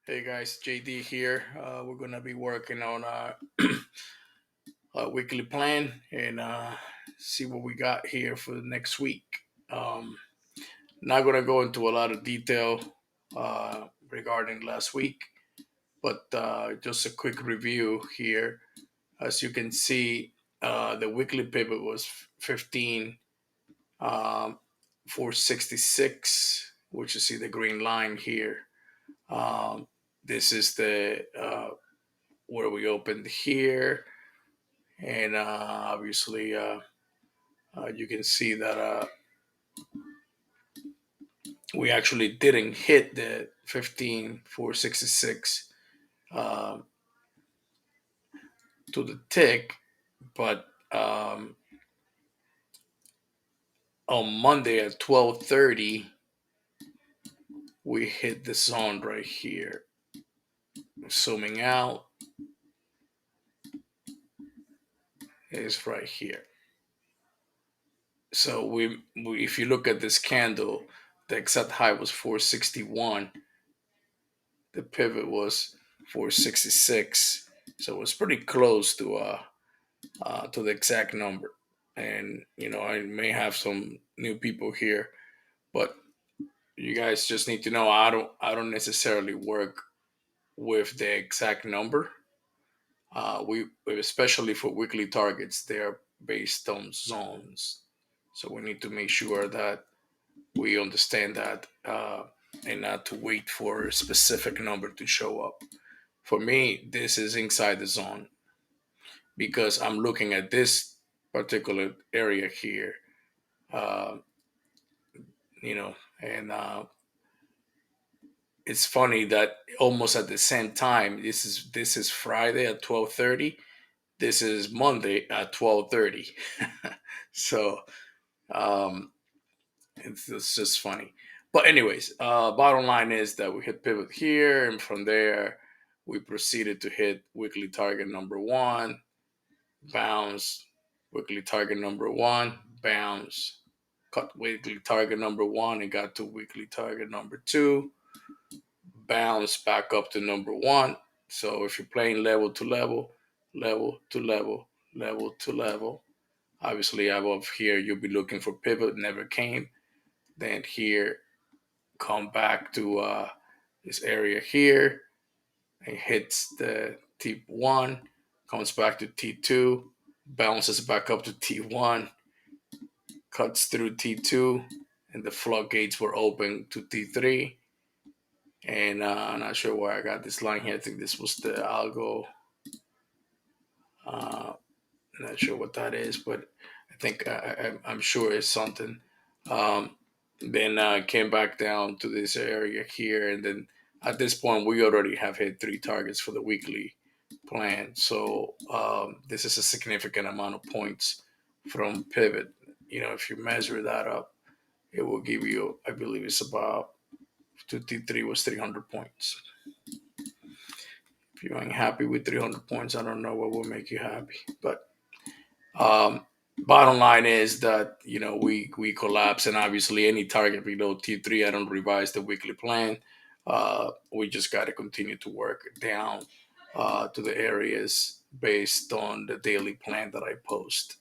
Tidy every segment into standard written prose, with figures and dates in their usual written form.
Hey guys, JD here. We're gonna be working on our weekly plan and see what we got here for the next week. Um, Not gonna go into a lot of detail regarding last week, but just a quick review here. As you can see, the weekly pivot was 15, um, 466, which you see the green line here. Um, this is the where we opened here, and obviously you can see that we actually didn't hit the 15466 uh, to the tick, but on Monday at 12:30 we hit the zone right here. Zooming out is right here. So if you look at this candle, the exact high was 461. The pivot was 466. So it was pretty close to the exact number. And I may have some new people here, but you guys just need to know I don't necessarily work with the exact number. We especially for weekly targets, they're based on zones, so we need to make sure that we understand that and not to wait for a specific number to show up. For me, this is inside the zone because I'm looking at this particular area here, uh, and it's funny that almost at the same time, this is Friday at 12:30. This is Monday at 12:30. So um, it's just funny. But anyways, bottom line is that we hit pivot here, and from there we proceeded to hit weekly target number one, bounce, weekly target number one, bounce, cut weekly target number one, and got to weekly target number two, bounce back up to number one. So if you're playing level to level, level to level, level to level, obviously above here you'll be looking for pivot, never came. Then here, come back to this area here, and hits the T1, comes back to T2, bounces back up to T1, cuts through T2, and the floodgates were open to T3. And I'm not sure where I got this line here. I think this was the algo. Uh, I'm not sure what that is, but I think I'm sure it's something. Um, then came back down to this area here, and then at this point we already have hit three targets for the weekly plan. So this is a significant amount of points from pivot. If you measure that up, it will give you, I believe, it's about 2T3 was 300 points. If you ain't happy with 300 points, I don't know what will make you happy. But um, bottom line is that we collapse, and obviously any target below T3, I don't revise the weekly plan. We just got to continue to work down to the areas based on the daily plan that I post.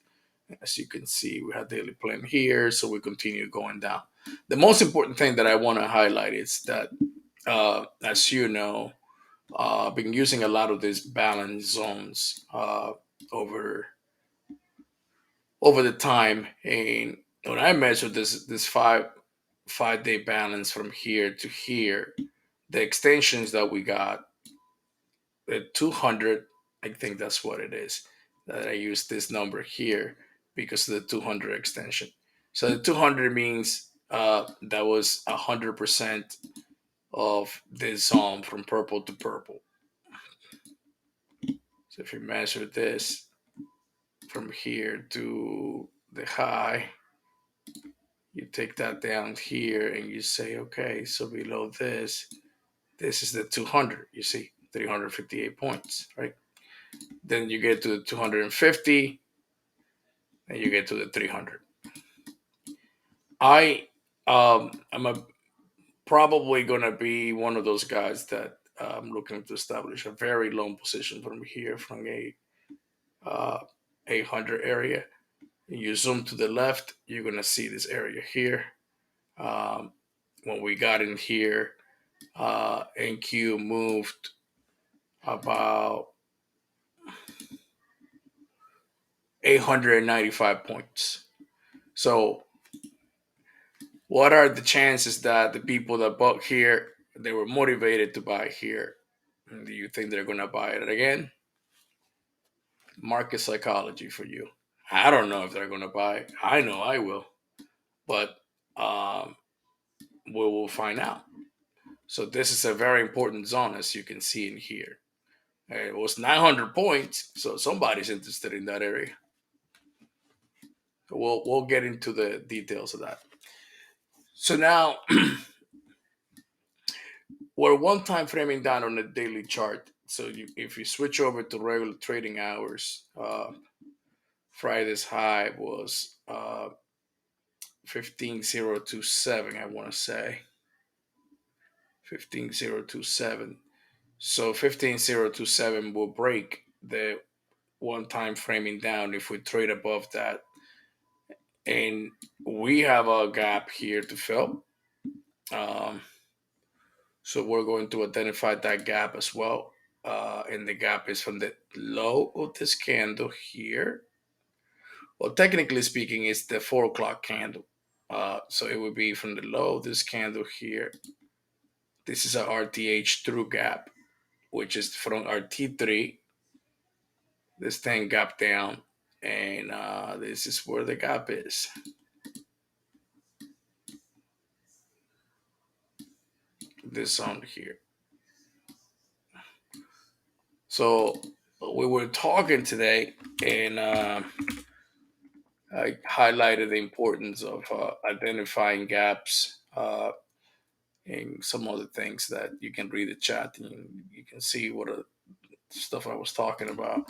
As you can see, we have daily plan here, so we continue going down. The most important thing that I want to highlight is that, as you know, I've been using a lot of these balance zones over over the time. And when I measure this 5 day balance from here to here, the extensions that we got, the 200, I think that's what it is. That I use this number here because of the 200 extension. So the 200 means that was 100% of this zone from purple to purple. So if you measure this from here to the high, you take that down here and you say, okay, so below this is the 200. You see, 358 points, right? Then you get to the 250, and you get to the 300. I'm probably gonna be one of those guys that I'm looking to establish a very long position from here, from a uh, 800 area. You zoom to the left, you're gonna see this area here. Um, when we got in here, NQ moved about 895 points. So, what are the chances that the people that bought here, they were motivated to buy here? And do you think they're gonna buy it again? Market psychology for you. I don't know if they're gonna buy it. I know I will, but um, we will find out. So this is a very important zone, as you can see in here. It was 900 points, so somebody's interested in that area. We'll get into the details of that. So now we're one time framing down on the daily chart. So if you switch over to regular trading hours, Friday's high was 15027. I want to say 15027. So 15027 will break the one time framing down if we trade above that. And we have a gap here to fill. Um, so we're going to identify that gap as well. And the gap is from the low of this candle here. Well, technically speaking, it's the 4 o'clock candle. So it would be from the low of this candle here. This is a RTH through gap, which is from our T3. This thing gap down, and this is where the gap is. This zone here. So we were talking today, and I highlighted the importance of identifying gaps and some other things that you can read the chat and you can see what stuff I was talking about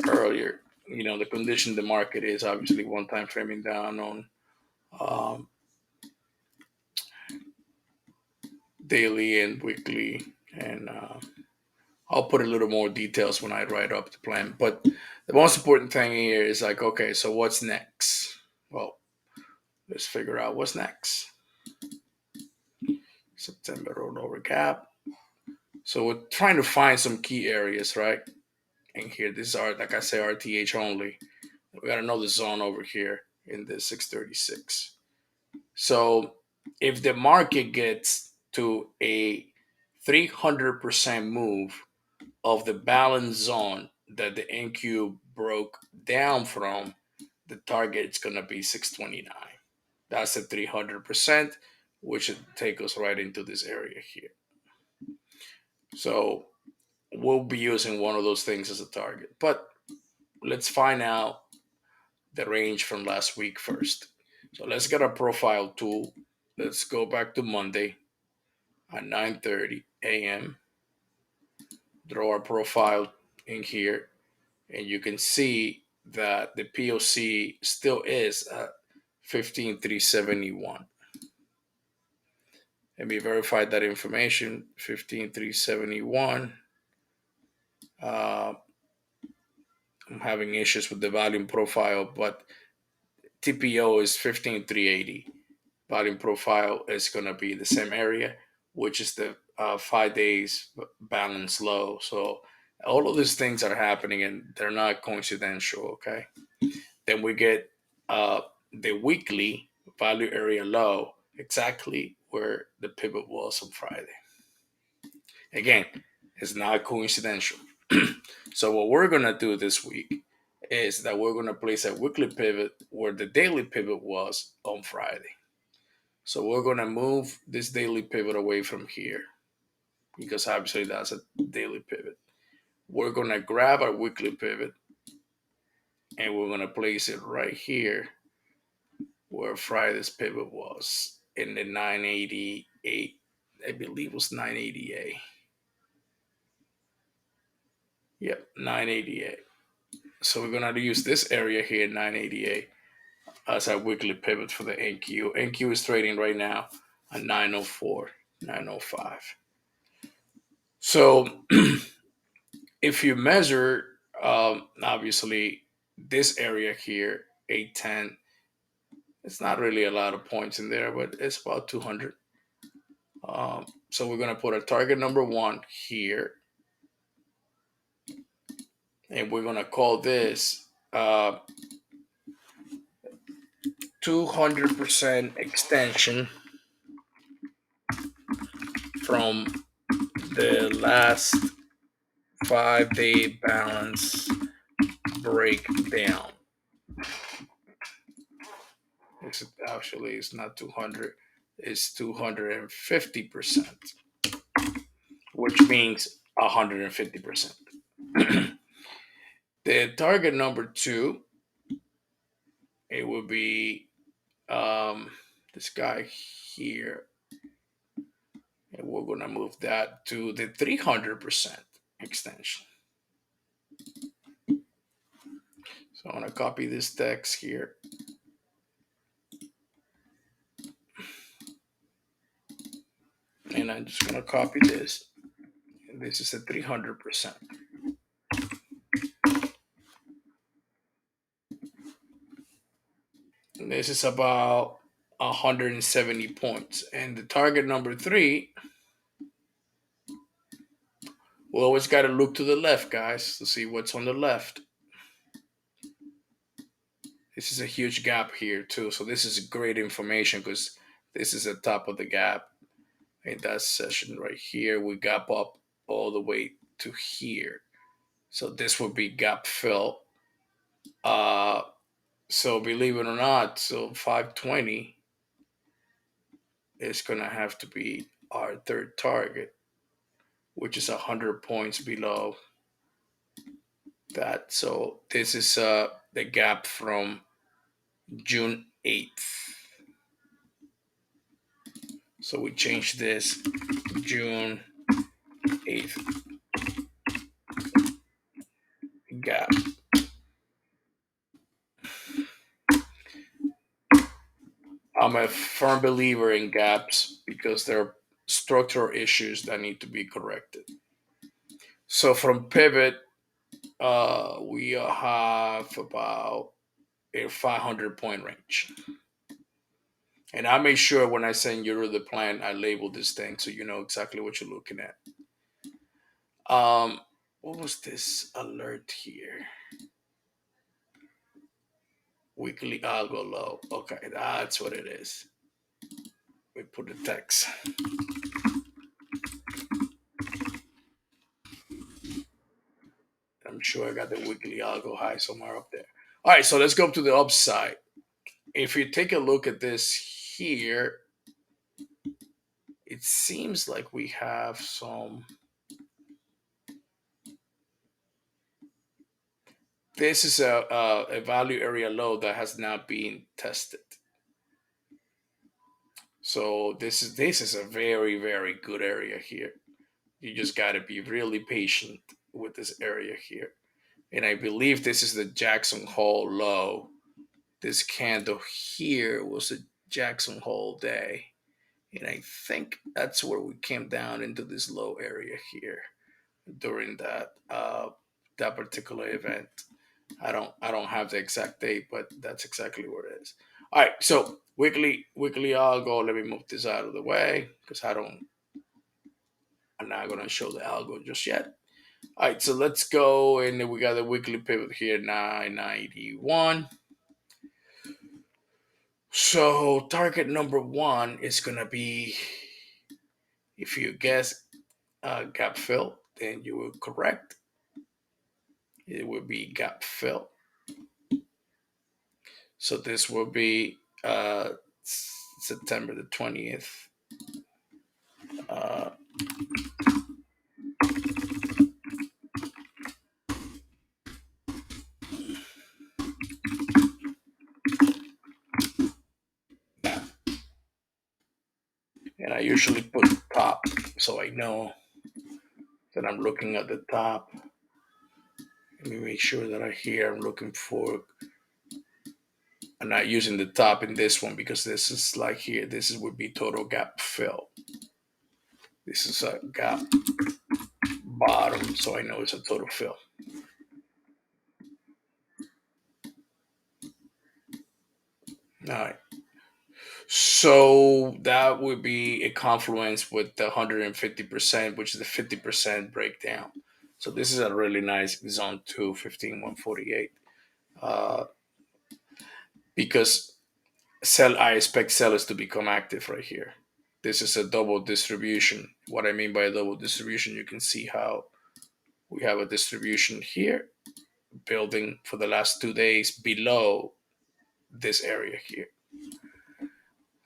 earlier. You know, the condition the market is obviously one time framing down on um, daily and weekly, and I'll put a little more details when I write up the plan. But the most important thing here is like, okay, so what's next? Well, let's figure out what's next. September rollover gap. So we're trying to find some key areas, right? And here, this is our, like I say, RTH only. We got another zone over here in the 636. So if the market gets to a 300% move of the balance zone that the NQ broke down from, the target is going to be 629. That's a 300%, which should take us right into this area here. So we'll be using one of those things as a target. But let's find out the range from last week first. So let's get a profile tool. Let's go back to Monday at 9:30 a.m. Draw our profile in here, and you can see that the POC still is at 15,371. Let me verify that information. 15,371. I'm having issues with the volume profile, but TPO is 15,380. Volume profile is going to be the same area, which is the 5 days balance low. So all of these things are happening and they're not coincidental. Okay. Then we get the weekly value area low, exactly where the pivot was on Friday. Again, it's not coincidental. So what we're going to do this week is that we're going to place a weekly pivot where the daily pivot was on Friday. So we're going to move this daily pivot away from here because obviously that's a daily pivot. We're going to grab our weekly pivot and we're going to place it right here where Friday's pivot was in the 988. I believe it was 988. Yep, 988. So we're going to use this area here, 988, as our weekly pivot for the NQ. NQ is trading right now at 904, 905. So if you measure, obviously, this area here, 810, it's not really a lot of points in there, but it's about 200. So we're going to put a target number one here, and we're going to call this 200% extension from the last 5 day balance breakdown. It's actually it's not 200, it's 250%, which means 150%. The target number two, it would be this guy here, and we're gonna move that to the 300% extension. So I'm gonna copy this text here, and I'm just gonna copy this. And this is a 300%. And this is about 170 points. And the target number three, we always got to look to the left, guys, to see what's on the left. This is a huge gap here, too. So this is great information because this is the top of the gap. In that session right here, we gap up all the way to here. So this would be gap fill. Uh, so believe it or not, so 520 is going to have to be our third target, which is 100 points below that. So this is the gap from June 8th. So we change this June 8th gap. I'm a firm believer in gaps because there are structural issues that need to be corrected. So from pivot, we have about a 500 point range. And I make sure when I send you the plan, I label this thing so you know exactly what you're looking at. What was this alert here? Weekly algo low. Okay, that's what it is. We put the text. I'm sure I got the weekly algo high somewhere up there. All right, so let's go to the upside. If you take a look at this here, it seems like we have some. This is a value area low that has not been tested. So this is a very good area here. You just got to be really patient with this area here. And I believe this is the Jackson Hole low. This candle here was a Jackson Hole day. And I think that's where we came down into this low area here during that particular event. I don't have the exact date, but that's exactly where it is. All right, so weekly algo. Let me move this out of the way because I'm not gonna show the algo just yet. All right, so let's go, and then we got the weekly pivot here, 991. So target number one is gonna be, if you guess gap fill, then you will correct. It will be gap fill. So this will be September the 20th. Uh, and I usually put top so I know that I'm looking at the top. Let me make sure that I'm looking for. I'm not using the top in this one because this is like here. Would be total gap fill. This is a gap bottom, so I know it's a total fill. All right. So that would be a confluence with the 150%, which is the 50% breakdown. So this is a really nice zone 2, 15148. Uh, because I expect sellers to become active right here. This is a double distribution. What I mean by a double distribution, you can see how we have a distribution here building for the last 2 days below this area here.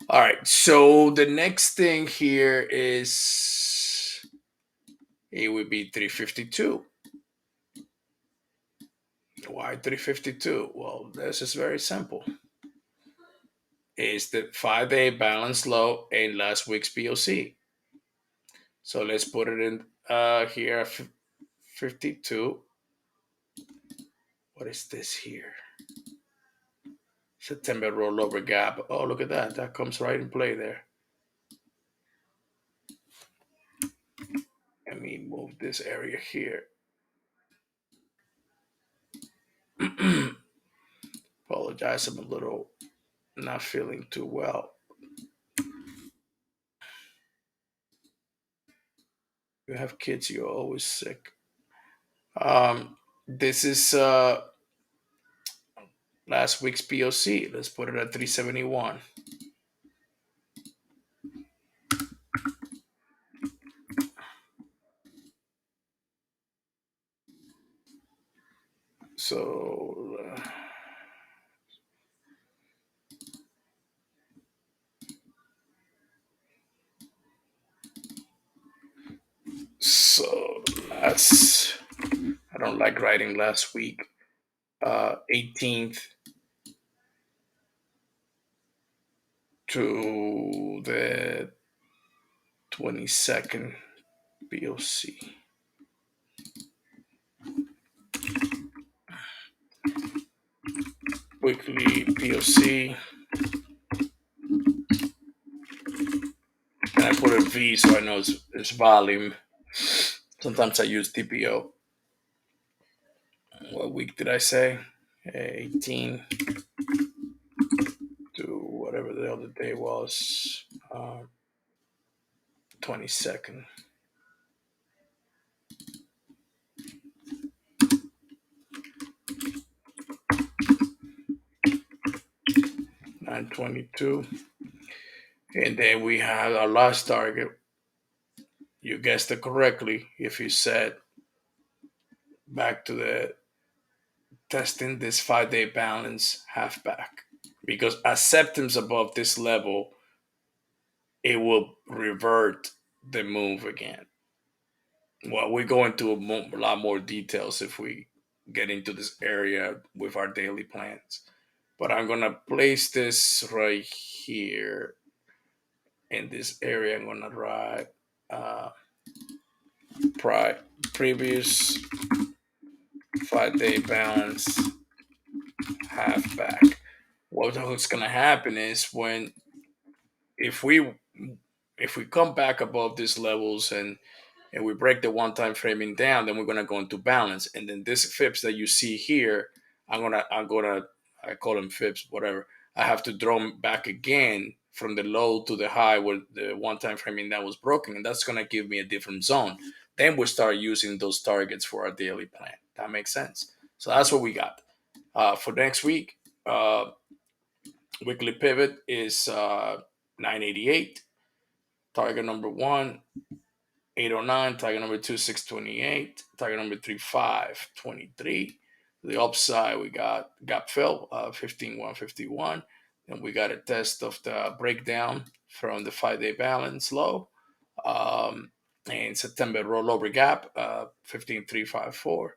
All right, so the next thing here is it would be 352. Why 352? Well, this is very simple. It's the 5 day balance low in last week's POC. So let's put it in here at 52. What is this here? September rollover gap. Oh, look at that. That comes right in play there. Let me move this area here. Apologize, I'm a little not feeling too well. You have kids, you're always sick. This is last week's POC. Let's put it at 371. So so that's I don't like writing last week. 18th to the 22nd POC. Weekly POC. And I put a V so I know it's volume. Sometimes I use TPO. What week did I say? 18 to whatever the other day was. 22nd. $922. And then we have our last target. You guessed it correctly if you said back to the testing this 5 day balance half back. Because acceptance above this level, it will revert the move again. Well, we go into a lot more details if we get into this area with our daily plans. But I'm going to place this right here in this area. I'm going to write uh, previous 5 day balance half back. What's going to happen is if we if we come back above these levels and we break the one time framing down, then we're gonna go into balance. And then this fips that you see here, I'm gonna I call them fips, whatever. I have to draw them back again from the low to the high where the one time framing down was broken, and that's gonna give me a different zone. Then we start using those targets for our daily plan. That makes sense. So that's what we got for next week. Weekly pivot is 988. Target number one, 809, target number two, 628, target number three, 523. The upside, we got gap fill, 15151. And we got a test of the breakdown from the 5 day balance low. And September rollover gap, 15354.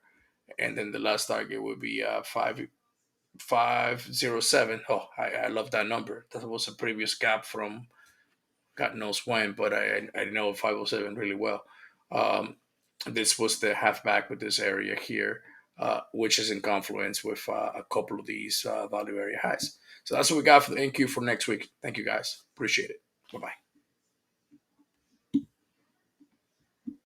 And then the last target would be 5507. Oh, I love that number. That was a previous gap from God knows when, but I know 507 really well. Um, this was the halfback with this area here, which is in confluence with a couple of these value area highs. So that's what we got for the NQ for next week. Thank you guys. Appreciate it. Bye bye.